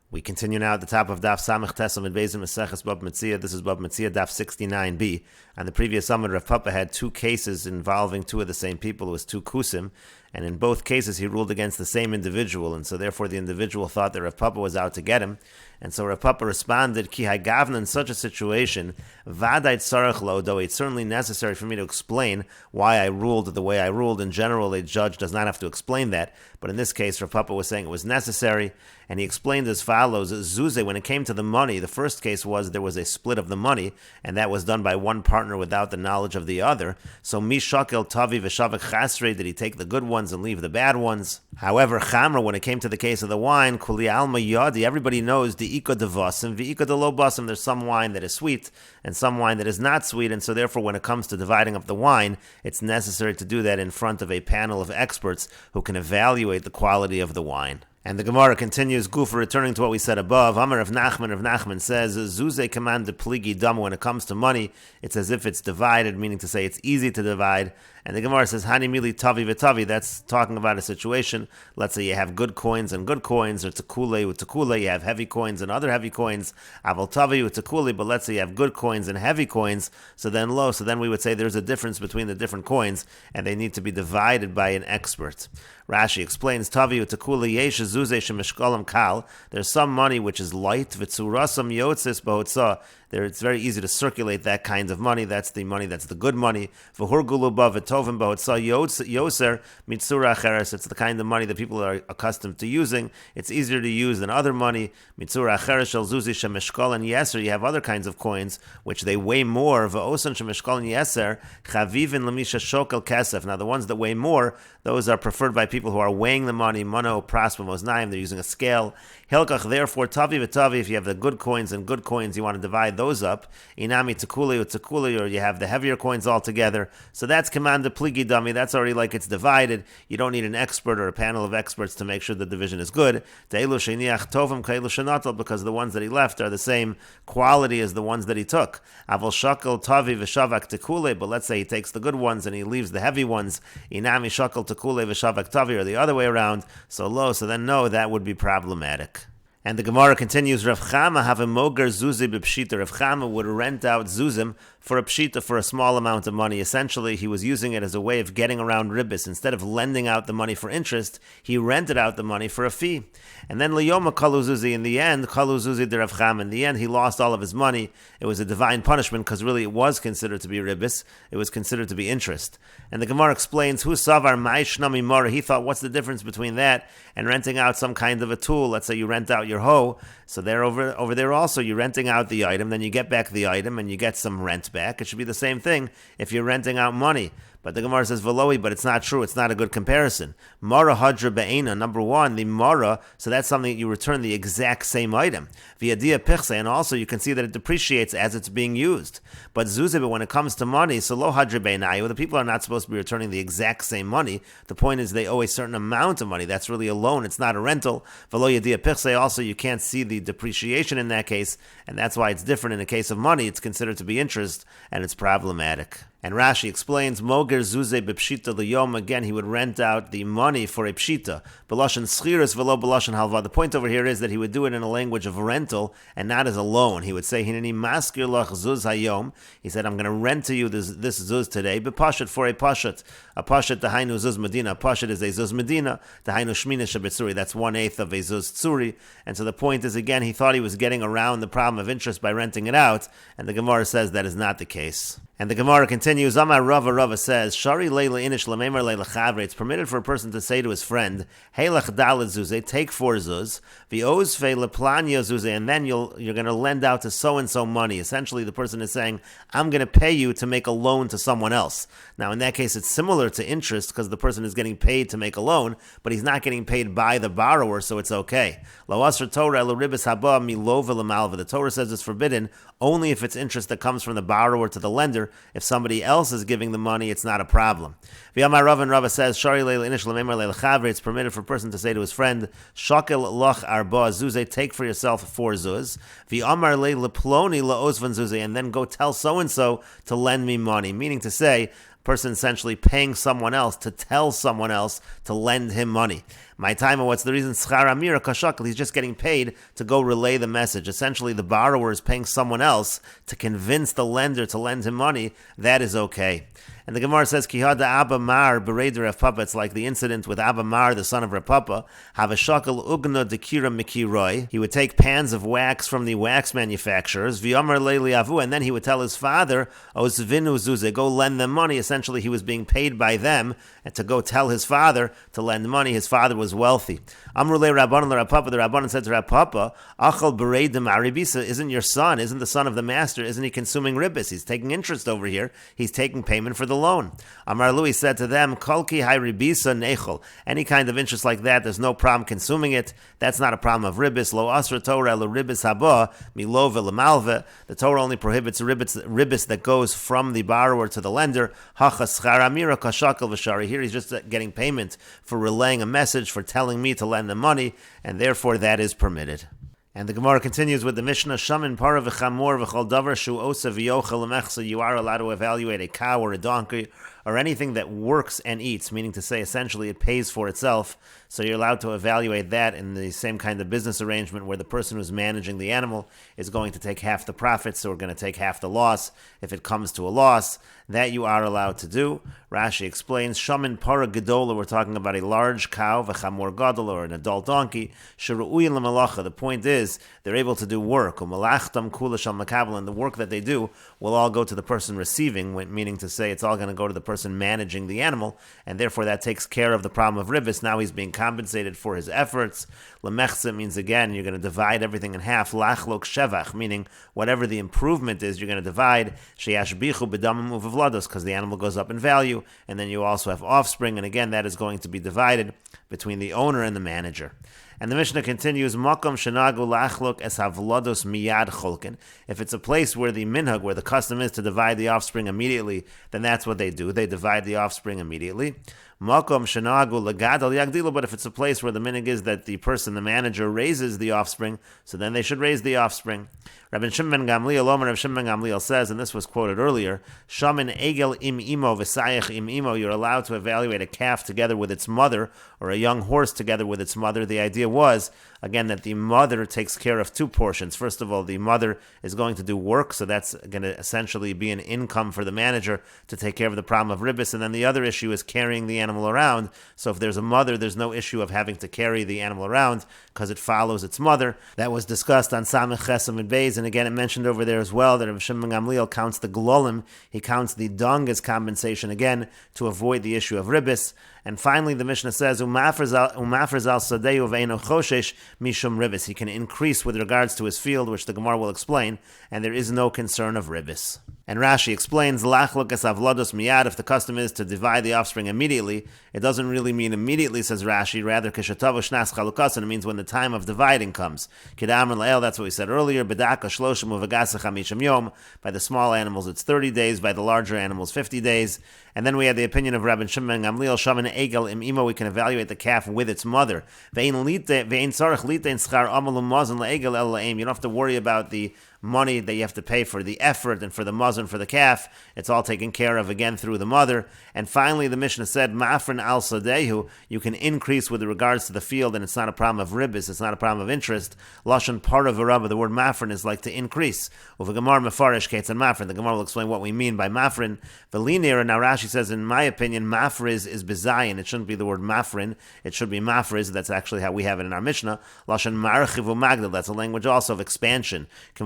We continue now at the top of Daf Samech Meseches Bava Metzia. This is Bava Metzia Daf 69b. On the previous summit, Rav Papa had two cases involving two of the same people. It was two kusim, and in both cases he ruled against the same individual, and so therefore the individual thought that Rav Papa was out to get him. And so Rav Papa responded, Ki hagavna, in such a situation, vadait sarach lo, though it's certainly necessary for me to explain why I ruled the way I ruled. In general, a judge does not have to explain that, but in this case, Rav Papa was saying it was necessary, and he explained as follows: Zuze, when it came to the money, the first case was there was a split of the money, and that was done by one partner without the knowledge of the other. So mi shakel tavi v'shavak chasrei, did he take the good ones and leave the bad ones? However, chamra, when it came to the case of the wine, kuli alma yadi, everybody knows the ika devasim v'ika de lo basim. There's some wine that is sweet and some wine that is not sweet, and so therefore when it comes to dividing up the wine, it's necessary to do that in front of a panel of experts who can evaluate the quality of the wine. And the Gemara continues, Gufa, returning to what we said above. Amar of Nachman says, Zuze command the pligi dam. When it comes to money, it's as if it's divided, meaning to say it's easy to divide. And the Gemara says, Hani mili tavi v'tavi. That's talking about a situation. Let's say you have good coins and good coins, or tekule with tekule. You have heavy coins and other heavy coins. Aval tavi with tekule. But let's say you have good coins and heavy coins. So then low. So then we would say there's a difference between the different coins, and they need to be divided by an expert. Rashi explains, Tavi u'tekule yesh zuze shemeshkolam kal. There's some money which is light, v'tzurasam yotzis b'hotzah. It's very easy to circulate that kind of money. That's the money, that's the good money. V'hurgulu ba v'tovim b'hotzah yoser mitzura acheres. It's the kind of money that people are accustomed to using. It's easier to use than other money. Mitzura acheres shel zuzi shemeshkolan yeser. You have other kinds of coins which they weigh more. V'osan shemeshkolan yeser chavivin l'misha shokel kesef. Now the ones that weigh more, those are preferred by people who are weighing the money. Mono praspa moznaim. They're using a scale. Hilkach, therefore, tavi v'tavi. If you have the good coins and good coins, you want to divide those up. Inami tekuli u'tekuli, or you have the heavier coins all together. So that's commanded pligi dummy. That's already like it's divided. You don't need an expert or a panel of experts to make sure the division is good. De'ilu sheiniach tovim kailu shenatal, because the ones that he left are the same quality as the ones that he took. Avol shakel tavi v'shavak tekule, but let's say he takes the good ones and he leaves the heavy ones. Inami shakel tekule v'shavak tavi, or the other way around. So low. So then no, that would be problematic. And the Gemara continues, Rav Chama have a moger zuzi b'pshita. Rav Chama would rent out zuzim for a pshita, for a small amount of money. Essentially, he was using it as a way of getting around ribbis. Instead of lending out the money for interest, he rented out the money for a fee. And then liyoma kalu zuzi, in the end, kalu zuzi de Rav Chama. In the end, he lost all of his money. It was a divine punishment, because really it was considered to be ribbis. It was considered to be interest. And the Gemara explains, Hu savar ma'ishnami mara. He thought, what's the difference between that and renting out some kind of a tool? Let's say you rent out your hoe. So there over there also, you're renting out the item, then you get back the item and you get some rent back. It should be the same thing if you're renting out money. But the Gemara says, Veloi, but it's not true. It's not a good comparison. Mara hadra be'ena, number one, the mara, so that's something that you return the exact same item. V'yadia pichse, and also you can see that it depreciates as it's being used. But zuzeh, when it comes to money, so lo hadra be'enayu, the people are not supposed to be returning the exact same money. The point is they owe a certain amount of money. That's really a loan. It's not a rental. V'lo yadia pichse, also you can't see the depreciation in that case, and that's why it's different. In a case of money, it's considered to be interest, and it's problematic. And Rashi explains, Moger zuze b'pshita liyom. Again, he would rent out the money for a pshita. B'lashon schiras v'lo b'lashon halva. The point over here is that he would do it in a language of rental and not as a loan. He would say, Hineni maskir lach zuz hayom. He said, I'm going to rent to you this zuz today. B'pashat, for a pashat. A pashat dahainu zuz medina. A pashat is a zuz medina. Dahainu shmina shabetzuri. That's 1/8 of a zuz tzuri. And so the point is, again, he thought he was getting around the problem of interest by renting it out. And the Gemara says that is not the case. And the Gemara continues, Amar Rava says, Shari leila inish lamemar leila chavre. It's permitted for a person to say to his friend, Hey lach dalet zuze, take 4 zuz, v'ozfe leplanya zuze, and then you're going to lend out to so-and-so money. Essentially, the person is saying, I'm going to pay you to make a loan to someone else. Now, in that case, it's similar to interest, because the person is getting paid to make a loan, but he's not getting paid by the borrower, so it's okay. Lo asr Torah elo ribis haba milo v'lemalva. The Torah says it's forbidden only if it's interest that comes from the borrower to the lender. If somebody else is giving the money, it's not a problem. V'yamar Rav, and Rava says, Shari leila inish lamemar leila chavre. It's permitted for a person to say to his friend, Shakel loch arba zuze, take for yourself 4 zuz. V'yamar leila ploni laosvan zuze, and then go tell so-and-so to lend me money. Meaning to say, person essentially paying someone else to tell someone else to lend him money. My time, what's the reason? Schar amira kashakal. He's just getting paid to go relay the message. Essentially, the borrower is paying someone else to convince the lender to lend him money. That is okay. And the Gemara says, Kihada Abba Mar bereder Rav Papa. It's like the incident with Abba Mar, the son of Rav Papa. Have a shakal ugna dekira mikiroi. He would take pans of wax from the wax manufacturers. V'yomer leili avu, and then he would tell his father, Osvinu zuze, go lend them money. Essentially, he was being paid by them, and to go tell his father to lend money. His father was wealthy. Amrulei Rabbanan Rav Papa. The Rabbanan said to Rav Papa, Achal beredim aribisa. Isn't your son? Isn't the son of the master? Isn't he consuming ribbis? He's taking interest over here. He's taking payment for the loan. Amar Lui said to them, Kolki hayribisa nechol. Any kind of interest like that, there's no problem consuming it. That's not a problem of ribis. Lo asra Torah lo ribis haba milove lemalve. The Torah only prohibits ribis that goes from the borrower to the lender. Hachas schar amira kashakal v'shari. Here he's just getting payment for relaying a message, for telling me to lend them money, and therefore that is permitted. And the Gemara continues with the Mishnah, Shamin para v'chamor v'chol davar shu osa v'yochel lemechsa. You are allowed to evaluate a cow or a donkey or anything that works and eats, meaning to say essentially it pays for itself. So you're allowed to evaluate that in the same kind of business arrangement where the person who's managing the animal is going to take half the profits or going to take half the loss if it comes to a loss. That you are allowed to do. Rashi explains, Shamin para gedola, we're talking about a large cow, v'chamor gadol, or an adult donkey, sheru'uyin l'malacha. The point is, they're able to do work, u'malachtam kula shal makabel, and the work that they do will all go to the person receiving, meaning to say it's all going to go to the person managing the animal, and therefore that takes care of the problem of ribis. Now he's being compensated for his efforts. Lemechse means, again, you're going to divide everything in half. Lachlok shevach, meaning whatever the improvement is, you're going to divide. Sheyashbichu b'damim uvavlados, because the animal goes up in value, and then you also have offspring, and again, that is going to be divided between the owner and the manager. And the Mishnah continues, Makom shenagu lachlok es havlados miyad cholkin. If it's a place where the minhag, where the custom is to divide the offspring immediately, then that's what they do. They divide the offspring immediately. Makom shenagu lagadal yagdilo. But if it's a place where the minhag is that the person, the manager, raises the offspring, so then they should raise the offspring. Rabbi Shimon ben Gamliel, Omer Rabbi Shimon ben Gamliel says, and this was quoted earlier, Shamin egel im imo v'sayach im imo. You're allowed to evaluate a calf together with its mother, or a young horse together with its mother. The idea was, again, that the mother takes care of two portions. First of all, the mother is going to do work, so that's going to essentially be an income for the manager to take care of the problem of ribis. And then the other issue is carrying the animal around. So if there's a mother, there's no issue of having to carry the animal around because it follows its mother. That was discussed on Meseches and Beis, and again, it mentioned over there as well that Rabbi Shimon ben Gamliel counts the glolim, he counts the dung as compensation, again, to avoid the issue of ribis. And finally, the Mishnah says, Umafriz al sadeu ve'eno choshesh mishum ribis. He can increase with regards to his field, which the Gemara will explain, and there is no concern of ribis. And Rashi explains, Lachlok es avlados miyad, if the custom is to divide the offspring immediately, it doesn't really mean immediately, says Rashi, rather kishatavo shnas chalukas, and it means when the time of dividing comes. Kedamar la'el, that's what we said earlier, bedaka shloshim uvagasa chamishim yom, by the small animals it's 30 days, by the larger animals 50 days. And then we had the opinion of Rabbi Shimon ben Gamliel, Shaman egel im imo, we can evaluate the calf with its mother. Ve'in tzarech litein schar amalum mazon la'egel el la'im. You don't have to worry about the money that you have to pay for the effort and for the muzzin for the calf. It's all taken care of again through the mother. And finally, the Mishnah said, Ma'afrin al sadehu, you can increase with regards to the field, and it's not a problem of ribis, it's not a problem of interest. Lashon part of the word ma'afrin is like to increase. Uvagamar mefarish kates and ma'afrin. The Gemara will explain what we mean by ma'afrin. Velinir, and now Rashi says, in my opinion, ma'afriz is bezayin. It shouldn't be the word ma'afrin. It should be ma'afriz. That's actually how we have it in our Mishnah. Lashon ma'archivu magdal. That's a language also of expansion. We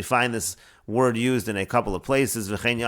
find this word used in a couple of places. We find it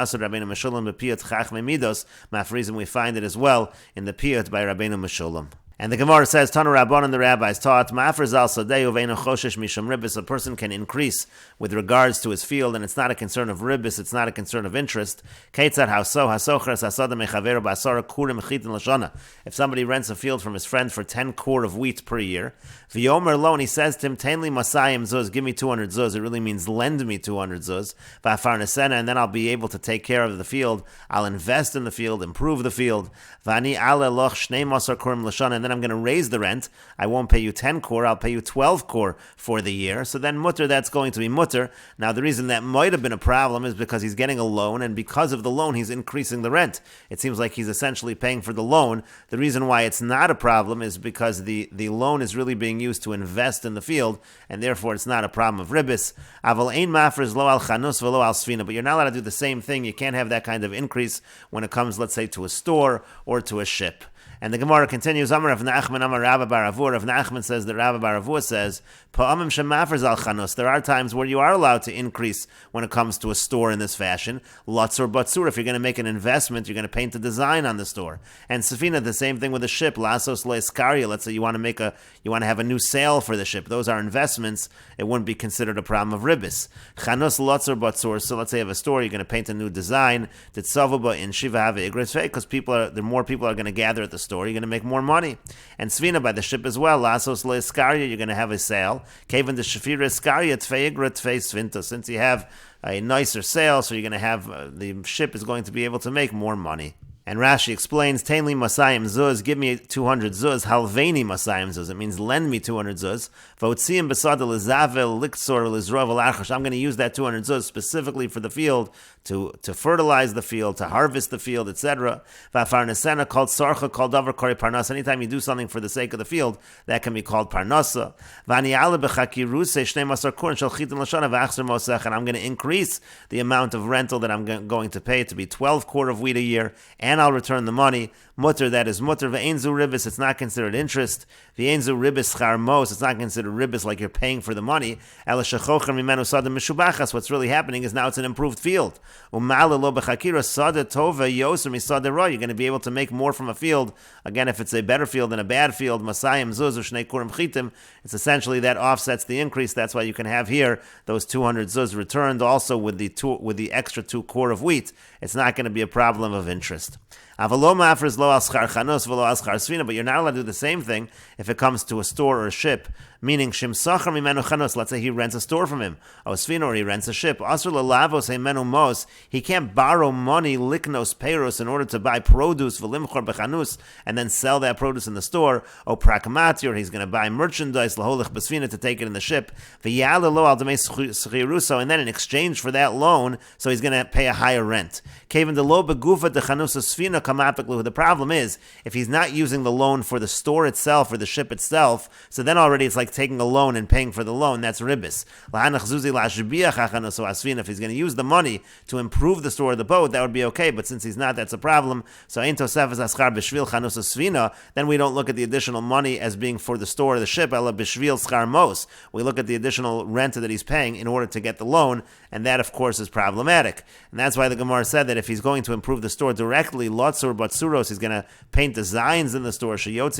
as well in the Piyut by Rabbeinu Meshulam. And the Gemara says, Tanu Rabbanan, the rabbis taught, Ma'afriz al sadeu ve'eno choshesh mishum ribis. A person can increase with regards to his field, and it's not a concern of ribis, it's not a concern of interest. Keitzad haso hasochres hasada mechaveru ba'asara kurim chitin lashana. If somebody rents a field from his friend for 10 kur of wheat per year, v'yomer lo, and he says to him, Tainli masayim zuz, give me 200 zuz. It really means lend me 200 zuz. V'afar nesena, and then I'll be able to take care of the field. I'll invest in the field, improve the field. V'ani ale loch shnei masar kurim lashana. And then I'm going to raise the rent. I won't pay you 10 kor, I'll pay you 12 kor for the year. So then mutter, that's going to be mutter. Now the reason that might have been a problem is because he's getting a loan, and because of the loan he's increasing the rent. It seems like he's essentially paying for the loan. The reason why it's not a problem is because the loan is really being used to invest in the field, and therefore it's not a problem of ribis. Aval ein mafres lo al chanus velo al sfina, but you're not allowed to do the same thing. You can't have that kind of increase when it comes, let's say, to a store or to a ship. And the Gemara continues, Amar Rav Nachman, Amar Rabba bar Avur. Rav Nachman says that Rabba bar Avur says, Pa'amim shemafers al chanus. There are times where you are allowed to increase when it comes to a store in this fashion. Lutz or batsur. If you're going to make an investment, you're going to paint a design on the store. And Safina, the same thing with a ship. Lasos le'eskaria. Let's say you want to have a new sail for the ship. Those are investments. It wouldn't be considered a problem of ribis. Chanus lutz or batsur. So let's say you have a store, you're going to paint a new design. Titzavaba in shiva have igris because more people are going to gather at the store. You're going to make more money. And Svina by the ship as well. Lasos le'eskaria, you're going to have a sale. Kaven the shafira eskaria tfei igra tfei svinta. Since you have a nicer sale, so you're going to have, the ship is going to be able to make more money. And Rashi explains, Tainli Masayim Zuz, give me 200 Zuz, Halveni Masayim Zuz. It means lend me 200 Zuz. Votziyim Besada Lizavel Liksor Lizrov Archash. I'm going to use that 200 Zuz specifically for the field, to fertilize the field, to harvest the field, etc. Vafarnesena called Sarcha, called Davar Kori Parnasa. Anytime you do something for the sake of the field, that can be called Parnasa. Vaniala Bechakiruse Shnei Masar Korn Shal Chitin Lashana Vachser Mosech. And I'm going to increase the amount of rental that I'm going to pay to be 12 quart of wheat a year, and I'll return the money. Mutter, that is mutter. Ve'enzu ribis, it's not considered interest. Ve'enzu ribis charmos, it's not considered ribis like you're paying for the money. What's really happening is now it's an improved field. You're going to be able to make more from a field. Again, if it's a better field than a bad field, masayim zuz or shnei kurim chitim, it's essentially that offsets the increase. That's why you can have here those 200 zuz returned also with the extra 2 quart of wheat. It's not going to be a problem of interest. But you're not allowed to do the same thing if it comes to a store or a ship. Meaning, let's say he rents a store from him, or he rents a ship. He can't borrow money, liknos peiros, in order to buy produce, and then sell that produce in the store. Or he's going to buy merchandise to take it in the ship. And then in exchange for that loan, so he's going to pay a higher rent. The problem is, if he's not using the loan for the store itself or the ship itself, so then already it's like taking a loan and paying for the loan. That's ribis. If he's going to use the money to improve the store of the boat, that would be okay. But since he's not, that's a problem. So then we don't look at the additional money as being for the store of the ship. We look at the additional rent that he's paying in order to get the loan, and that of course is problematic. And that's why the Gemara said that if he's going to improve the store directly, lotzur batsuros, he's going to paint designs in the store. He's going to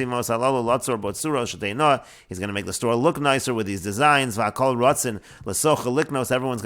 make the store look nicer with these designs. Everyone's going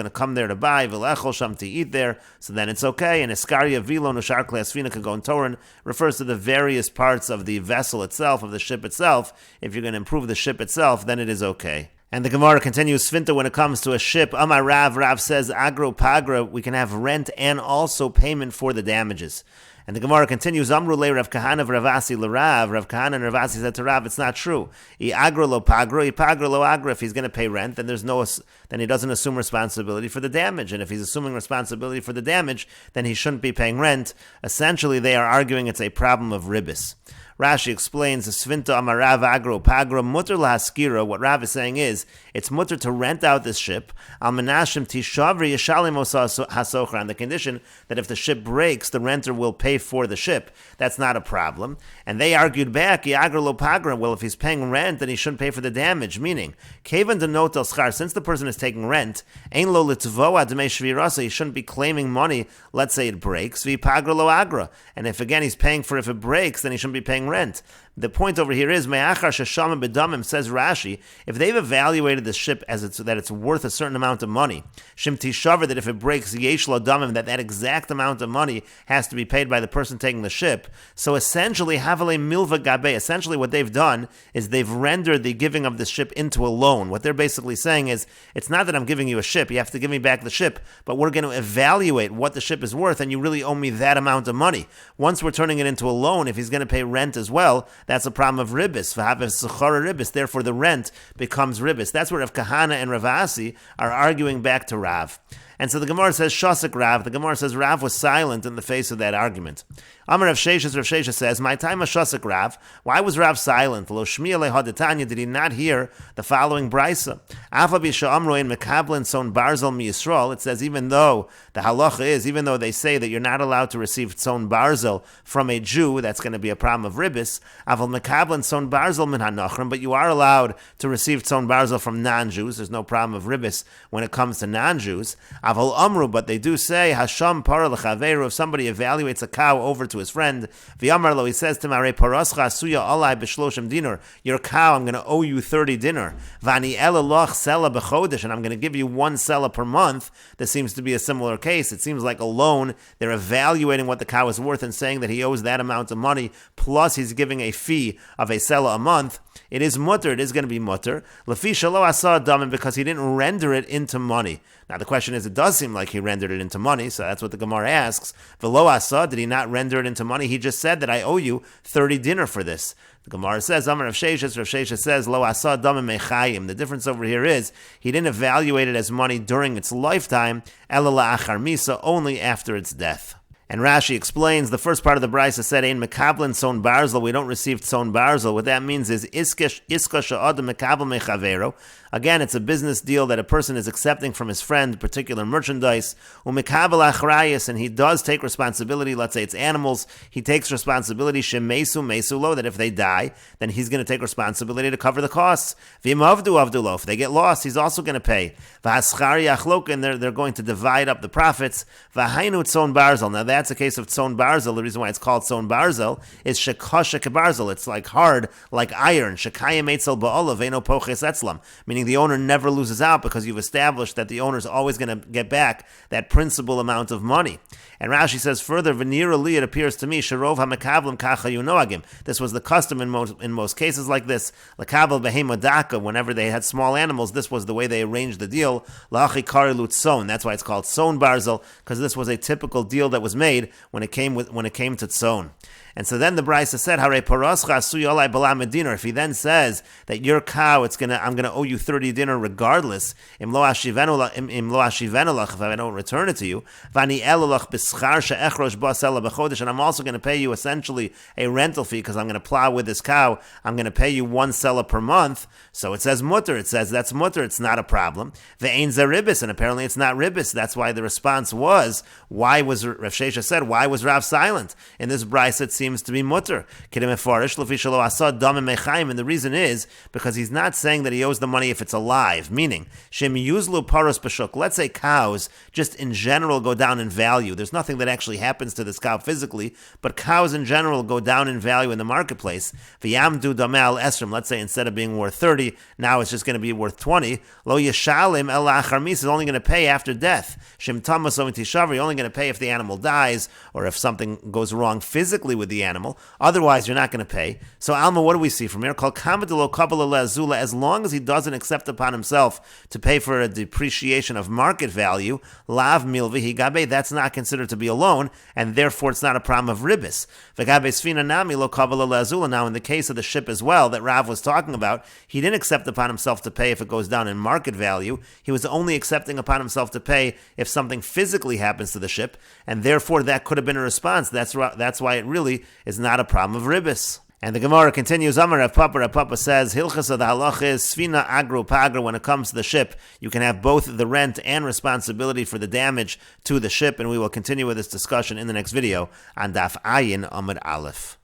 to come there to buy, to eat there, so then it's okay. And Eskaria Vilo Nushar Kleasfina Kagon Toran refers to the various parts of the vessel itself, of the ship itself. If you're going to improve the ship itself, then it is okay. And the Gemara continues, Sfinta, when it comes to a ship, Amar Rav says, Agro Pagra, we can have rent and also payment for the damages. And the Gemara continues, Amrulei Rav Kahana Ravasi L'Rav. Rav Kahana and Ravasi said to Rav, it's not true. I agro lo pagro, I pagro lo agra. If he's going to pay rent, then then he doesn't assume responsibility for the damage. And if he's assuming responsibility for the damage, then he shouldn't be paying rent. Essentially, they are arguing it's a problem of ribis. Rashi explains, Svinta Amarav Agro Pagra Mutter Lahaskira. What Rav is saying is, it's mutter to rent out this ship, Al Menashim Tishavri Yeshalim Hasochra, on the condition that if the ship breaks, the renter will pay for the ship. That's not a problem. And they argued back, Agro Lo Pagra, well, if he's paying rent, then he shouldn't pay for the damage. Meaning, Kevan Denot El Schar, since the person is taking rent, Ein Lo Litvoa Dmei Shvirasa, he shouldn't be claiming money, let's say it breaks, Vi Pagra Lo Agra. And if again he's paying for if it breaks, then he shouldn't be paying rent. The point over here is, Me'achar Sheshama B'damim, says Rashi, if they've evaluated the ship as that it's worth a certain amount of money, Shim Tishavar, that if it breaks Yesh Lo Damim, that exact amount of money has to be paid by the person taking the ship. So essentially, Havale Milva Gabe, essentially what they've done is they've rendered the giving of the ship into a loan. What they're basically saying is, it's not that I'm giving you a ship, you have to give me back the ship, but we're going to evaluate what the ship is worth, and you really owe me that amount of money. Once we're turning it into a loan, if he's going to pay rent as well, that's a problem of ribbis. Therefore, the rent becomes ribbis. That's where Rav Kahana and Rav Asi are arguing back to Rav. And so the Gemara says, Shasik Rav. The Gemara says Rav was silent in the face of that argument. Amar Rav Sheshes says, my time of Shasik Rav. Why was Rav silent? Lo Shmiya leHadatanya, did he not hear the following brisa? Afa bisha amroin mekablen son barzel mi Yisrael. It says, even though the halacha is, even though they say that you're not allowed to receive son barzel from a Jew, that's going to be a problem of ribbis. Aval mekablen son barzel min hanachrim, but you are allowed to receive son barzel from non-Jews. There's no problem of ribbis when it comes to non-Jews. Aval amru, but they do say hasham para lechaveru. If somebody evaluates a cow over to his friend, v'amar lo, he says to him, Arei parascha asuya alai b'shloshim dinar. Your cow, I'm going to owe you 30 dinar. V'ani elaloch sela b'chodesh, and I'm going to give you 1 sela per month. This seems to be a similar case. It seems like a loan. They're evaluating what the cow is worth and saying that he owes that amount of money, plus he's giving a fee of a sela a month. It is mutter. It is going to be mutter. Lefi shelo asa damin, because he didn't render it into money. Now the question is, it does seem like he rendered it into money, so that's what the Gemara asks. V'lo asa, did he not render it into money? He just said that I owe you 30 dinar for this. The Gemara says, Amar Rav Sheshes says, Lo asa damin mechayim. The difference over here is, he didn't evaluate it as money during its lifetime, ela la'achar misa, only after its death. And Rashi explains, the first part of the brisa said, Ein mekablen tzon barzel, we don't receive tzon barzel. What that means is, iska sha'adam mekabel mechavero. Again, it's a business deal that a person is accepting from his friend, particular merchandise. Umekabel achrayis, and he does take responsibility. Let's say it's animals. He takes responsibility, shemesu mesulo, that if they die, then he's going to take responsibility to cover the costs. V'im avdulo, if they get lost, he's also going to pay. V'haschar yachlok, and they're going to divide up the profits. V'hainu tzon barzel. Now that's a case of tzon barzel. The reason why it's called tzon barzel is shekosha kebarzel. It's like hard, like iron. Shekayim etzel ba'olav, ve'no poches etzlam. Meaning the owner never loses out, because you've established that the owner is always going to get back that principal amount of money. And Rashi says further, V'nira li, it appears to me, Sharov ha'mekavlim kacha yunoagim. This was the custom in most cases like this. L'kabel behemodaka, whenever they had small animals, this was the way they arranged the deal. La'achi kari lutzon. That's why it's called tzon barzel, because this was a typical deal that was made when it came to tzon. And so then the Brisa said, Hare parascha asuy olai b'lamed dinar. If he then says that your cow, I'm gonna owe you 30 dinar regardless, im lo ashivenu lach, if I don't return it to you, vani elulach b'schar she'echrosh ba sela b'chodesh, and I'm also going to pay you essentially a rental fee, because I'm going to plow with this cow. I'm going to pay you 1 sela per month. So it says mutter. It says that's mutter. It's not a problem. Ve'ein zaribis, and apparently it's not ribis. That's why the response was, why was Rav Shesha said, why was Rav silent? In this Brisa it seems to be mutter. And the reason is because he's not saying that he owes the money if it's alive, meaning shem yuzlu paros b'shuk. Let's say cows just in general go down in value. There's nothing that actually happens to this cow physically, but cows in general go down in value in the marketplace. V'yamdu damel esrim. Let's say instead of being worth 30, now it's just going to be worth 20. Lo yeshalim el achar mis, is only going to pay after death. Shem tamas o tishav, you're only going to pay if the animal dies or if something goes wrong physically with the animal. Otherwise, you're not going to pay. So, Alma, what do we see from here? Called kamadilo kabbalah le'azula. As long as he doesn't accept upon himself to pay for a depreciation of market value, lav milvi higabe, that's not considered to be a loan, and therefore it's not a problem of ribis. V'gabe sfina nami lo kabbalah le'azula. Now, in the case of the ship as well that Rav was talking about, he didn't accept upon himself to pay if it goes down in market value. He was only accepting upon himself to pay if something physically happens to the ship, and therefore that could have been a response. That's why it really is not a problem of ribis. And the Gemara continues, Amar Rav Papa says, Hilchas of the halach is, Sfina agro pagra, when it comes to the ship, you can have both the rent and responsibility for the damage to the ship, and we will continue with this discussion in the next video on Daf Ayin Amud Aleph.